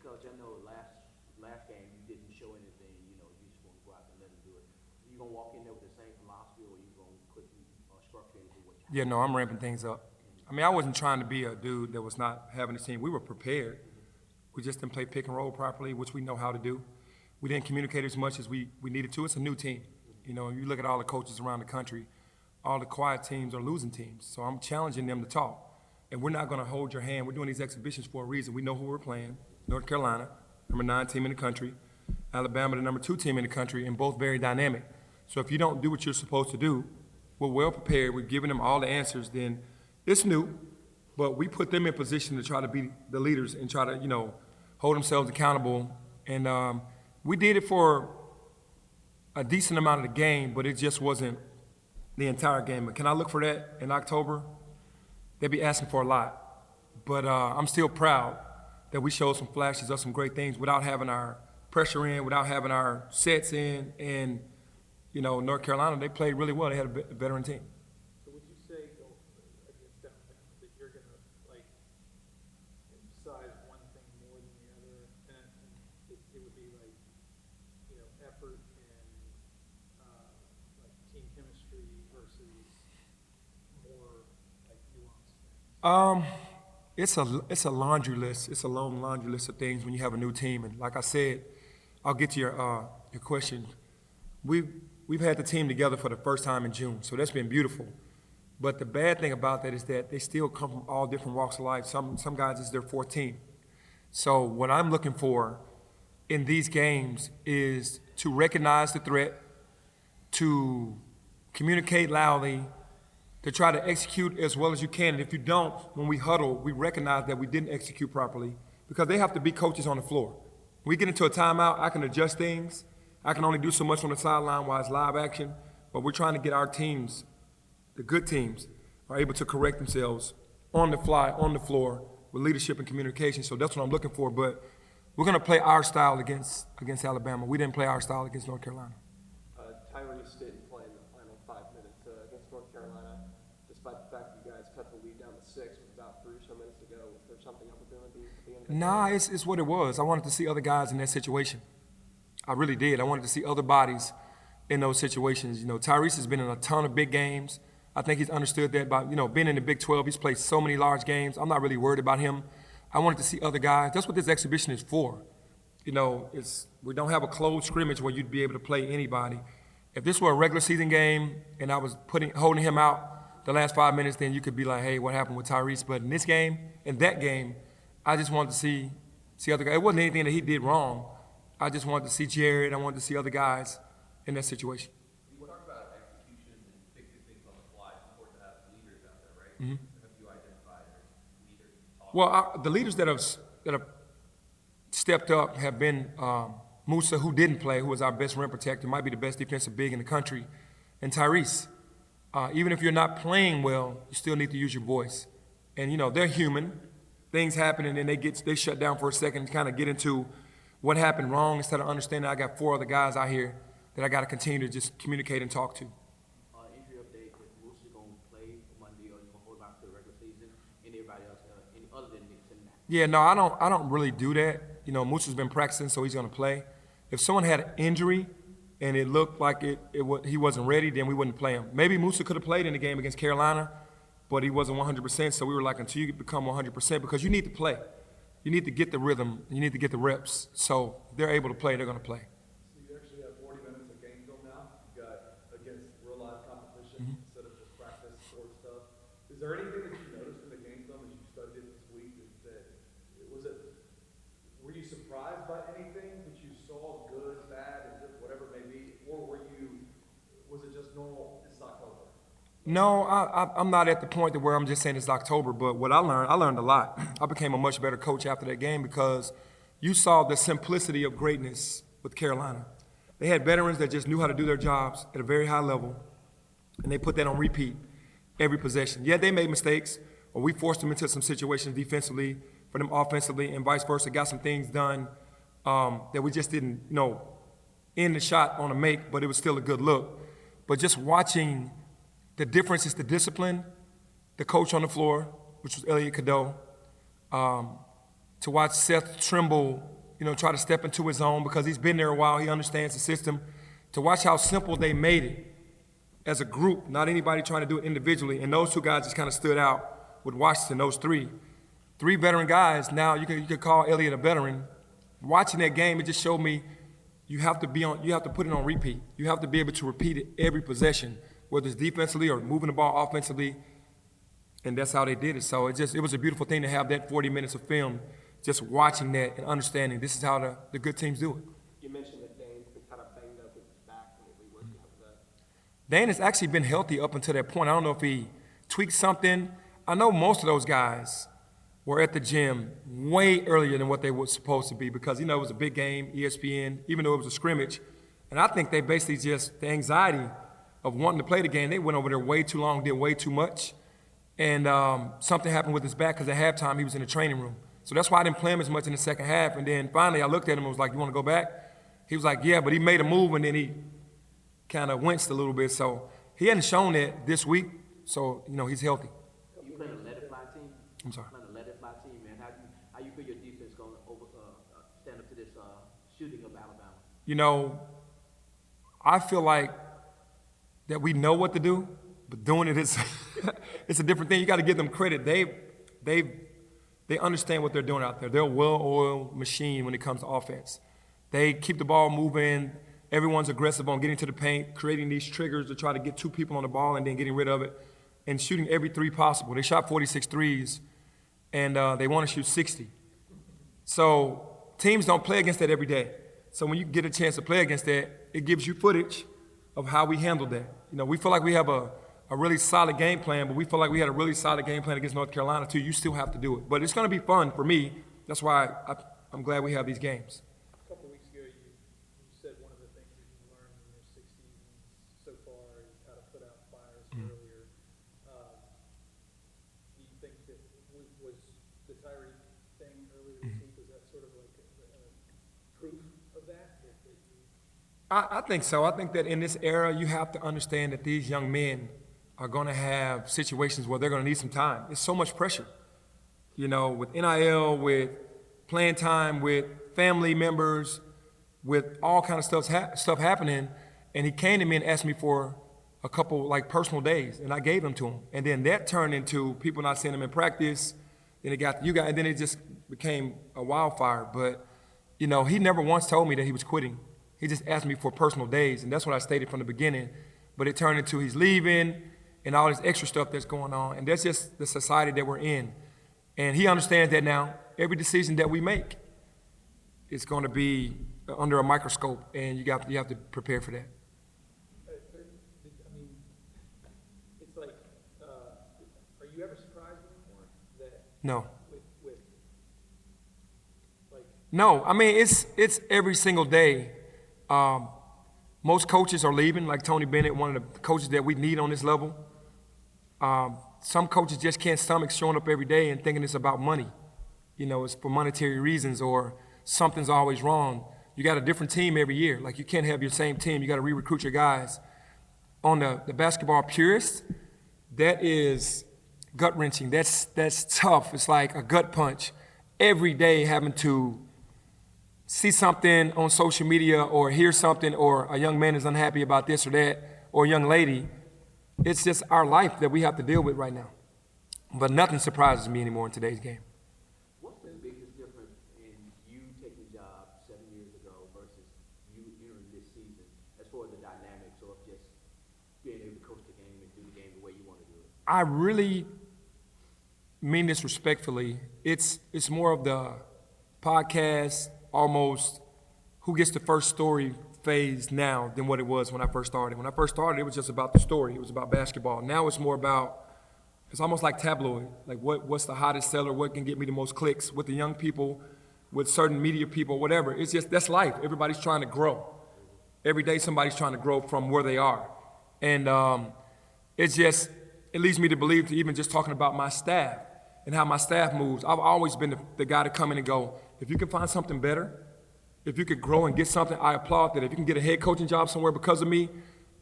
Coach, I know last game you didn't show anything. You know, you just want to go out and let them do it. You gonna walk in there with the same philosophy, or you gonna put some structure into what you? Yeah, no, I'm ramping things up. I mean, I wasn't trying to be a dude that was not having a team. We were prepared. We just didn't play pick and roll properly, which we know how to do. We didn't communicate as much as we needed to. It's a new team. You know, you look at all the coaches around the country, all the quiet teams are losing teams. So I'm challenging them to talk. And we're not going to hold your hand. We're doing these exhibitions for a reason. We know who we're playing. North Carolina, number 9 team in the country. Alabama, the number 2 team in the country, and both very dynamic. So if you don't do what you're supposed to do, we're well prepared. We've given them all the answers. Then it's new, but we put them in position to try to be the leaders and try to, you know, hold themselves accountable. And we did it for a decent amount of the game, but it just wasn't the entire game. But can I look for that in October? They'd be asking for a lot. But I'm still proud that we showed some flashes of some great things without having our pressure in, without having our sets in. And, you know, North Carolina, they played really well. They had a veteran team. So would you say against them that you're going to, like, emphasize one thing more than the other? And it would be, like, you know, effort and, like, team chemistry versus more, like, nuanced things? It's a laundry list. It's a long laundry list of things when you have a new team. And like I said, I'll get to your question. We've had the team together for the first time in June, so that's been beautiful. But the bad thing about that is that they still come from all different walks of life. Some guys, it's their 4th team. So what I'm looking for in these games is to recognize the threat, to communicate loudly, to try to execute as well as you can. And if you don't, when we huddle, we recognize that we didn't execute properly because they have to be coaches on the floor. When we get into a timeout, I can adjust things. I can only do so much on the sideline while it's live action, but we're trying to get our teams, the good teams, are able to correct themselves on the fly, on the floor, with leadership and communication. So that's what I'm looking for. But we're going to play our style against Alabama. We didn't play our style against North Carolina. Tyrese didn't play in the final 5 minutes against North Carolina, despite the fact that you guys cut the lead down to 6 with about 3 or so minutes to go. Was there something up with them at the end of the Nah, it's what it was. I wanted to see other guys in that situation. I really did. I wanted to see other bodies in those situations. You know, Tyrese has been in a ton of big games. I think he's understood that by, you know, being in the Big 12. He's played so many large games. I'm not really worried about him. I wanted to see other guys. That's what this exhibition is for. You know, we don't have a closed scrimmage where you'd be able to play anybody. If this were a regular season game and I was holding him out the last 5 minutes, then you could be like, hey, what happened with Tyrese? But in this game, in that game, I just wanted to see other guys. It wasn't anything that he did wrong. I just wanted to see Jared. I wanted to see other guys in that situation. You talk about execution and fixing things on the fly. It's important to have leaders out there, right? Mm-hmm. Have you identified leaders? Well, the leaders that have stepped up have been Musa, who didn't play, who was our best rim protector, might be the best defensive big in the country, and Tyrese. Even if you're not playing well, you still need to use your voice. And, you know, they're human. Things happen, and then they shut down for a second and kind of get into what happened wrong instead of understanding I got 4 other guys out here that I got to continue to just communicate and talk to. Injury update: if Musa gonna play Monday, or you gonna hold him out to the regular season? And everybody else, any other than Nixon? Yeah, no, I don't really do that. You know, Musa's been practicing, so he's going to play. If someone had an injury and it looked like he wasn't ready, then we wouldn't play him. Maybe Musa could have played in the game against Carolina, but he wasn't 100%, so we were like, until you become 100%, because you need to play. You need to get the rhythm. You need to get the reps. So if they're able to play, they're going to play. So you actually have 40 minutes of game film now. You got against real life competition instead of just practice sport stuff. Is there anything that you noticed in the game film as you studied it this week were you surprised by anything that you saw, good, bad, and just whatever it may be, or was it just normal? It's October. No, I'm not at the point where I'm just saying it's October, but what I learned a lot. I became a much better coach after that game because you saw the simplicity of greatness with Carolina. They had veterans that just knew how to do their jobs at a very high level, and they put that on repeat every possession. Yeah, they made mistakes, or we forced them into some situations defensively, for them offensively, and vice versa, got some things done that we just didn't, you know, end the shot on a make, but it was still a good look. But just watching the difference is the discipline, the coach on the floor, which was Elliot Cadeau, to watch Seth Trimble, try to step into his own because he's been there a while, he understands the system, to watch how simple they made it as a group, not anybody trying to do it individually. And those two guys just kind of stood out with Washington, those three veteran guys. Now you could call Elliott a veteran. Watching that game, it just showed me you have to put it on repeat. You have to be able to repeat it every possession, whether it's defensively or moving the ball offensively. And that's how they did it. So it was a beautiful thing to have that 40 minutes of film, just watching that and understanding this is how the good teams do it. You mentioned that Dane's been kind of banged up with his back lately. What's happened to that? Dane has actually been healthy up until that point. I don't know if he tweaked something. I know most of those guys were at the gym way earlier than what they were supposed to be because, it was a big game, ESPN, even though it was a scrimmage. And I think they basically just, the anxiety of wanting to play the game, they went over there way too long, did way too much. And something happened with his back because at halftime he was in the training room. So that's why I didn't play him as much in the second half. And then finally I looked at him and was like, you want to go back? He was like, yeah, but he made a move and then he kind of winced a little bit. So he hadn't shown that this week. So, he's healthy. You playing a leaded by team? I'm sorry. Playing a leaded by team, man. How you feel your defense going to stand up to this shooting of Alabama? I feel like that we know what to do, but doing it is it's a different thing. You got to give them credit. They understand what they're doing out there. They're a well-oiled machine when it comes to offense. They keep the ball moving. Everyone's aggressive on getting to the paint, creating these triggers to try to get two people on the ball and then getting rid of it, and shooting every three possible. They shot 46 threes, and they want to shoot 60. So teams don't play against that every day. So when you get a chance to play against that, it gives you footage of how we handled that. We feel like we have a really solid game plan, but we feel like we had a really solid game plan against North Carolina too. You still have to do it. But it's going to be fun for me. That's why I'm glad we have these games. A couple weeks ago, you said one of the things that you learned in your 6 seasons so far is how to put out fires earlier. Do you think that was the Tyree thing earlier this week, was that sort of like a proof of that you I think so. I think that in this era, you have to understand that these young men are going to have situations where they're going to need some time. It's so much pressure, with NIL, with playing time, with family members, with all kind of stuff happening. And he came to me and asked me for a couple personal days, and I gave them to him. And then that turned into people not seeing him in practice. Then it got to you guys, and then it just became a wildfire. But he never once told me that he was quitting. He just asked me for personal days, and that's what I stated from the beginning. But it turned into he's leaving and all this extra stuff that's going on. And that's just the society that we're in. And he understands that now. Every decision that we make is going to be under a microscope, and you have to prepare for that. it's like, are you ever surprised anymore that No. with No, it's every single day. Most coaches are leaving, like Tony Bennett, one of the coaches that we need on this level. Some coaches just can't stomach showing up every day and thinking it's about money. It's for monetary reasons or something's always wrong. You got a different team every year. Like, you can't have your same team. You got to re-recruit your guys. On the basketball purist, that is gut-wrenching. That's tough. It's like a gut punch. Every day having to see something on social media or hear something or a young man is unhappy about this or that or a young lady. It's just our life that we have to deal with right now. But nothing surprises me anymore in today's game. What's the biggest difference in you taking the job 7 years ago versus you entering this season as far as the dynamics of just being able to coach the game and do the game the way you want to do it? I really mean this respectfully. It's more of the podcast, almost who gets the first story phase now than what it was when I first started. When I first started, it was just about the story. It was about basketball. Now it's more about, it's almost like tabloid. Like what's the hottest seller? What can get me the most clicks with the young people, with certain media people, whatever. It's just, that's life. Everybody's trying to grow. Every day somebody's trying to grow from where they are. And it leads me to believe, to even just talking about my staff and how my staff moves. I've always been the guy to come in and go, if you can find something better, if you could grow and get something, I applaud that. If you can get a head coaching job somewhere because of me,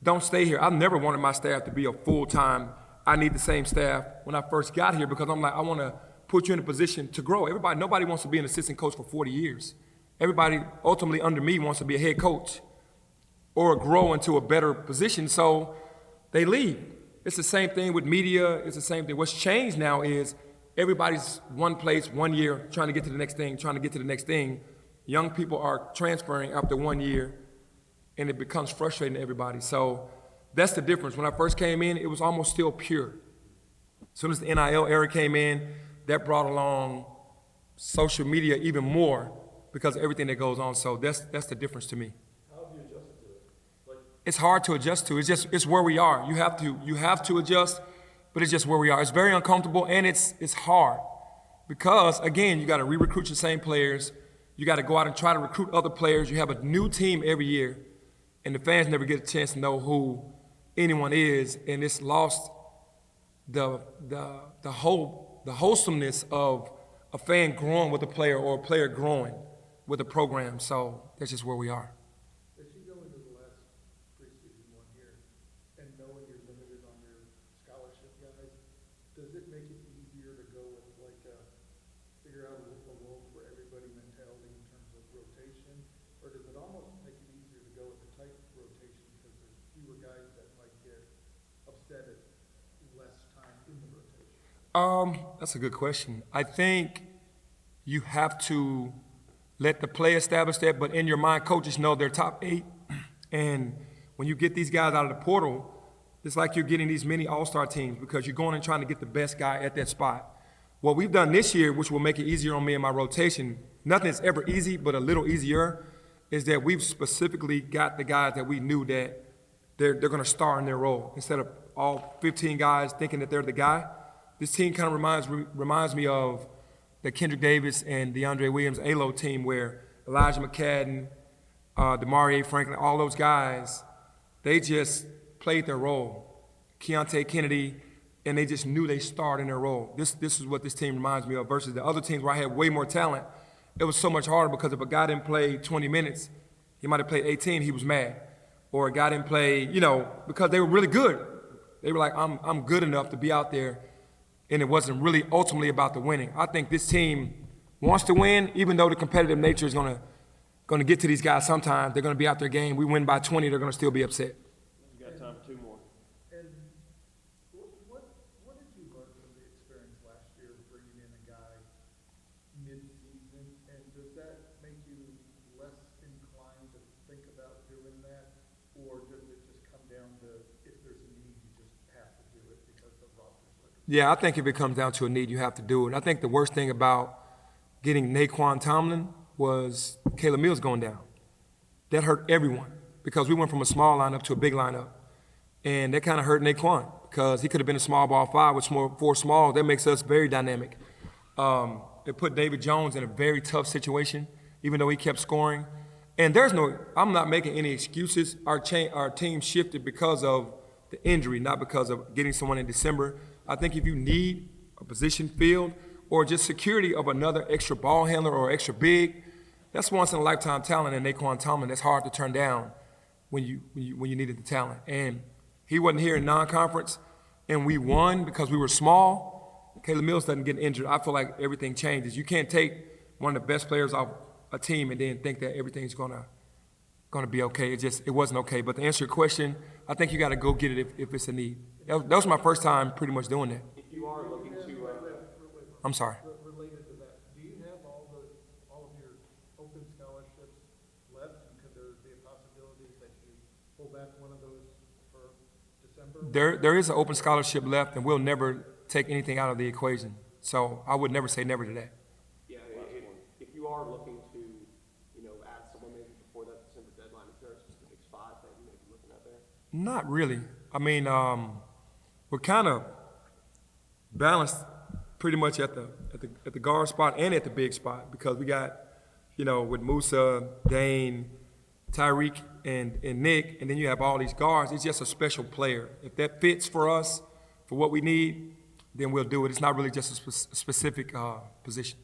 don't stay here. I've never wanted my staff to be a full-time, I need the same staff when I first got here, because I'm like, I want to put you in a position to grow. Nobody wants to be an assistant coach for 40 years. Everybody ultimately under me wants to be a head coach or grow into a better position, so they leave. It's the same thing with media. It's the same thing. What's changed now is everybody's one place, 1 year, trying to get to the next thing, Young people are transferring after 1 year, and it becomes frustrating to everybody. So that's the difference. When I first came in, it was almost still pure. As soon as the NIL era came in, that brought along social media even more because of everything that goes on. So that's the difference to me. How have you adjusted to it? Like, It's hard to adjust to. It's where we are. You have to adjust, but it's just where we are. It's very uncomfortable and it's hard because again, you got to re-recruit your same players. You got to go out and try to recruit other players. You have a new team every year, and the fans never get a chance to know who anyone is, and it's lost the wholesomeness of a fan growing with a player or a player growing with a program. So that's just where we are. As you go into the last preseason one here, and knowing you're limited on your scholarship guys, does it make it easier to go with like figure out a role for everybody mentality in terms of rotation, or does it almost make it easier to go with a tight rotation because there's fewer guys that might get upset at less time in the rotation? That's a good question. I think you have to let the play establish that, but in your mind, coaches know they're top 8. And when you get these guys out of the portal, it's like you're getting these mini all-star teams because you're going and trying to get the best guy at that spot. What we've done this year, which will make it easier on me and my rotation, nothing's ever easy, but a little easier, is that we've specifically got the guys that we knew that they're going to star in their role. Instead of all 15 guys thinking that they're the guy, this team kind of reminds me of the Kendrick Davis and DeAndre Williams ALO team where Elijah McCadden, DeMarie Franklin, all those guys, they just played their role. Keontae Kennedy, and they just knew they starred in their role. This is what this team reminds me of versus the other teams where I had way more talent. It was so much harder because if a guy didn't play 20 minutes, he might have played 18, he was mad. Or a guy didn't play, because they were really good. They were like, I'm good enough to be out there, and it wasn't really ultimately about the winning. I think this team wants to win, even though the competitive nature is going to get to these guys sometimes. They're going to be out their game. We win by 20, they're going to still be upset. You got time for 2 more. And what did you learn from the experience last year of bringing in a guy mid-season? And does that make you less inclined to think about doing that? Or does it just come down to if there's a need, you just have to do it because the roster's looking? Yeah, I think if it comes down to a need, you have to do it. And I think the worst thing about getting Naquan Tomlin was Caleb Mills going down. That hurt everyone because we went from a small lineup to a big lineup. And that kind of hurt Naquan because he could have been a small ball 5 with 4 small. That makes us very dynamic. It put David Jones in a very tough situation, even though he kept scoring. And I'm not making any excuses. Our team shifted because of the injury, not because of getting someone in December. I think if you need a position filled or just security of another extra ball handler or extra big, that's once in a lifetime talent in Naquan Tomlin. That's hard to turn down when you needed the talent. And he wasn't here in non-conference, and we won because we were small. Caleb Mills doesn't get injured. I feel like everything changes. You can't take one of the best players off a team and then think that everything's gonna be okay. It wasn't okay. But to answer your question, I think you got to go get it if it's a need. That was my first time pretty much doing that. If you are looking to, I'm sorry. Related to that, do you have all of your open scholarships left? And could there be a possibility that you pull back one of those for December? There is an open scholarship left, and we'll never take anything out of the equation. So I would never say never to that. yeah, if you are looking to, add someone maybe before that December deadline, is there a specific spot that you may be looking at there? Not really. I mean, we're kind of balanced pretty much at the guard spot and at the big spot because we got, with Musa, Dane, Tyreek, and Nick, and then you have all these guards. It's just a special player. If that fits for us, for what we need, then we'll do it. It's not really just a specific position.